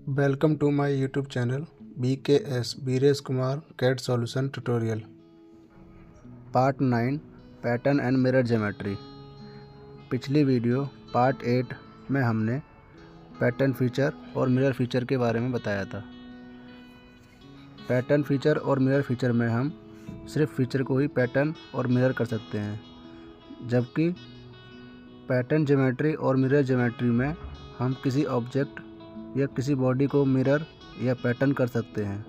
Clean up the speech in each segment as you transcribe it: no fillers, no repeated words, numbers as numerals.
Welcome to my YouTube channel BKS Bires Kumar CAD Solution Tutorial. Part 9 pattern and mirror geometry. पिछली video part 8 में हमने pattern feature और mirror feature के बारे में बताया था। पैटर्न फीचर और मिरर फीचर में हम सिर्फ फीचर को ही पैटर्न और मिरर कर सकते हैं, जबकि पैटर्न ज्योमेट्री और मिरर ज्योमेट्री में हम किसी ऑब्जेक्ट या किसी बॉडी को मिरर या पैटर्न कर सकते हैं।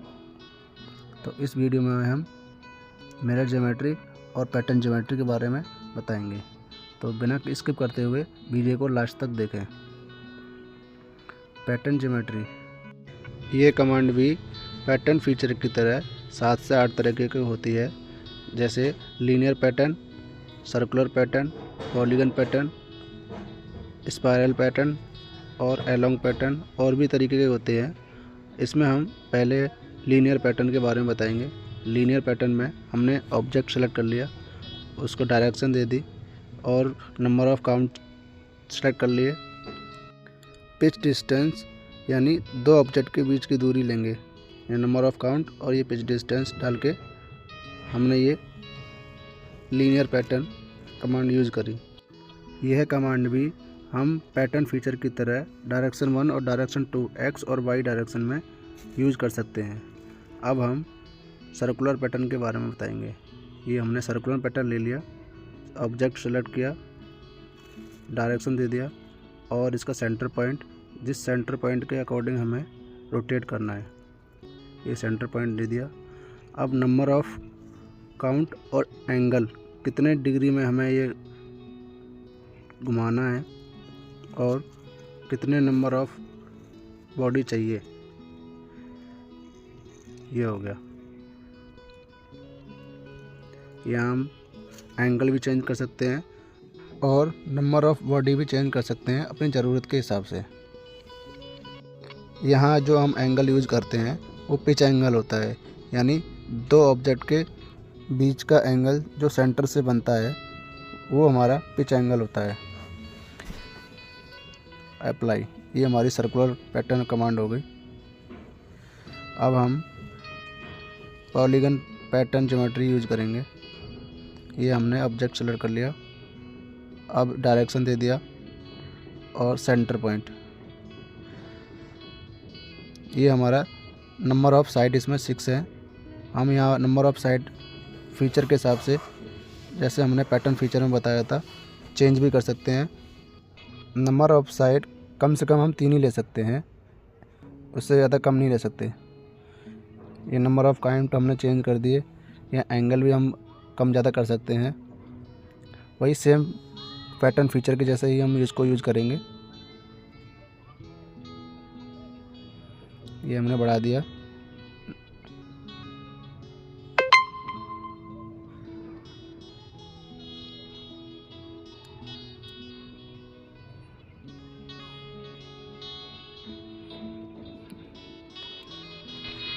तो इस वीडियो में हम मिरर ज्योमेट्री और पैटर्न ज्योमेट्री के बारे में बताएंगे। तो बिना स्किप करते हुए वीडियो को लास्ट तक देखें। पैटर्न ज्योमेट्री, ये कमांड भी पैटर्न फीचर की तरह 7 से 8 तरीके की होती है, जैसे linear pattern, circular pattern, polygon pattern, spiral pattern और एलोंग पैटर्न और भी तरीके के होते हैं। इसमें हम पहले लीनियर पैटर्न के बारे में बताएंगे। लीनियर पैटर्न में हमने ऑब्जेक्ट सेलेक्ट कर लिया, उसको डायरेक्शन दे दी और नंबर ऑफ़ काउंट सेलेक्ट कर लिए। पिच डिस्टेंस यानी दो ऑब्जेक्ट के बीच की दूरी लेंगे, ये नंबर ऑफ़ काउंट और ये पिच डिस्टेंस डाल के हमने ये लीनियर पैटर्न कमांड यूज़ करी। यह कमांड भी हम पैटर्न फीचर की तरह डायरेक्शन 1 और डायरेक्शन 2 एक्स और वाई डायरेक्शन में यूज़ कर सकते हैं। अब हम सर्कुलर पैटर्न के बारे में बताएंगे। ये हमने सर्कुलर पैटर्न ले लिया, ऑब्जेक्ट सेलेक्ट किया, डायरेक्शन दे दिया और इसका सेंटर पॉइंट, जिस सेंटर पॉइंट के अकॉर्डिंग हमें रोटेट करना है, ये सेंटर पॉइंट दे दिया। अब नंबर ऑफ़ काउंट और एंगल, कितने डिग्री में हमें ये घुमाना है और कितने नंबर ऑफ़ बॉडी चाहिए, ये हो गया। यहाँ हम एंगल भी चेंज कर सकते हैं और नंबर ऑफ़ बॉडी भी चेंज कर सकते हैं अपनी ज़रूरत के हिसाब से। यहाँ जो हम एंगल यूज़ करते हैं वो पिच एंगल होता है, यानी दो ऑब्जेक्ट के बीच का एंगल जो सेंटर से बनता है वो हमारा पिच एंगल होता है। अप्लाई, ये हमारी सर्कुलर पैटर्न कमांड हो गई। अब हम पॉलीगन पैटर्न ज्योमेट्री यूज़ करेंगे। ये हमने ऑब्जेक्ट सेलेक्ट कर लिया, अब डायरेक्शन दे दिया और सेंटर पॉइंट। ये हमारा नंबर ऑफ़ साइड इसमें 6 है। हम यहाँ नंबर ऑफ़ साइड फीचर के हिसाब से, जैसे हमने पैटर्न फीचर में बताया था, चेंज भी कर सकते हैं। नंबर ऑफ़ साइड कम से कम हम 3 ही ले सकते हैं, उससे ज़्यादा कम नहीं ले सकते। ये नंबर ऑफ़ काउंट हमने चेंज कर दिए। या एंगल भी हम कम ज़्यादा कर सकते हैं। वही सेम पैटर्न फीचर के जैसे ही हम इसको यूज़ करेंगे। ये हमने बढ़ा दिया।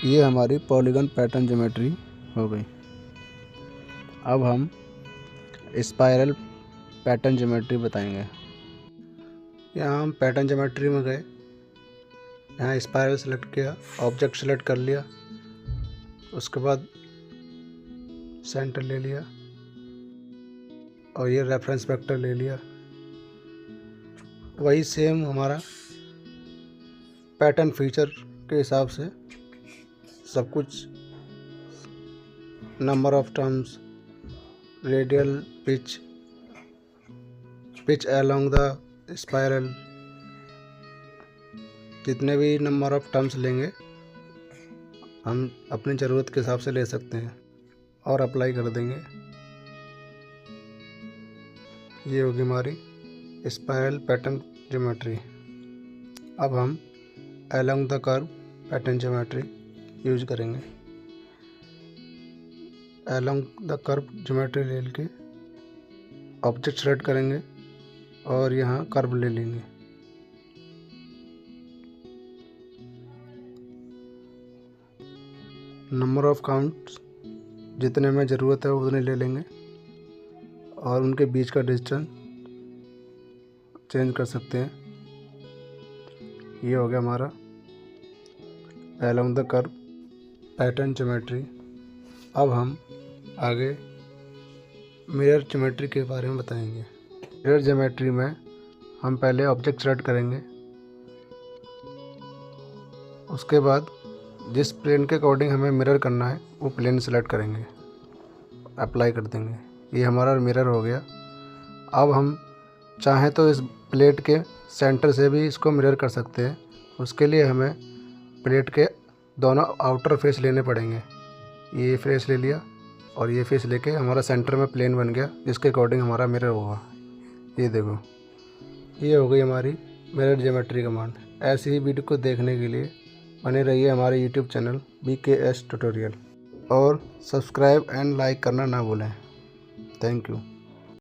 ये हमारी पॉलीगन पैटर्न ज्योमेट्री हो गई। अब हम स्पाइरल पैटर्न ज्योमेट्री बताएंगे। यहाँ हम पैटर्न ज्योमेट्री में गए, यहाँ स्पाइरल सेलेक्ट किया, ऑब्जेक्ट सेलेक्ट कर लिया, उसके बाद सेंटर ले लिया और ये रेफरेंस वेक्टर ले लिया। वही सेम हमारा पैटर्न फीचर के हिसाब से सब कुछ, number of terms, radial pitch, pitch along the spiral, जितने भी नंबर ऑफ टर्म्स लेंगे हम अपनी ज़रूरत के हिसाब से ले सकते हैं और अप्लाई कर देंगे। ये होगी हमारी स्पाइरल पैटर्न ज्योमेट्री। अब हम along the curve pattern geometry use करेंगे। अलोंग द कर्व ज्योमेट्री ले के ऑब्जेक्ट सेलेक्ट करेंगे और यहाँ कर्व ले लेंगे। नंबर ऑफ़ काउंट्स जितने में ज़रूरत है उतने ले लेंगे और उनके बीच का डिस्टेंस चेंज कर सकते हैं। ये हो गया हमारा along the curve pattern geometry। अब हम आगे मिरर ज्योमेट्री के बारे में बताएंगे। मिरर ज्योमेट्री में हम पहले ऑब्जेक्ट सेलेक्ट करेंगे, उसके बाद जिस प्लेन के अकॉर्डिंग हमें मिरर करना है वो प्लेन सेलेक्ट करेंगे, अप्लाई कर देंगे। ये हमारा मिरर हो गया। अब हम चाहें तो इस प्लेट के सेंटर से भी इसको मिरर कर सकते हैं। उसके लिए हमें प्लेट के दोनों आउटर फेस लेने पड़ेंगे। ये फेस ले लिया और ये फेस लेके हमारा सेंटर में प्लेन बन गया, जिसके अकॉर्डिंग हमारा मिरर होगा। ये देखो, ये हो गई हमारी मिरर ज्योमेट्री कमांड। ऐसी ही वीडियो को देखने के लिए बने रहिए हमारे यूट्यूब चैनल BKS ट्यूटोरियल और सब्सक्राइब एंड लाइक करना ना भूलें। Thank you.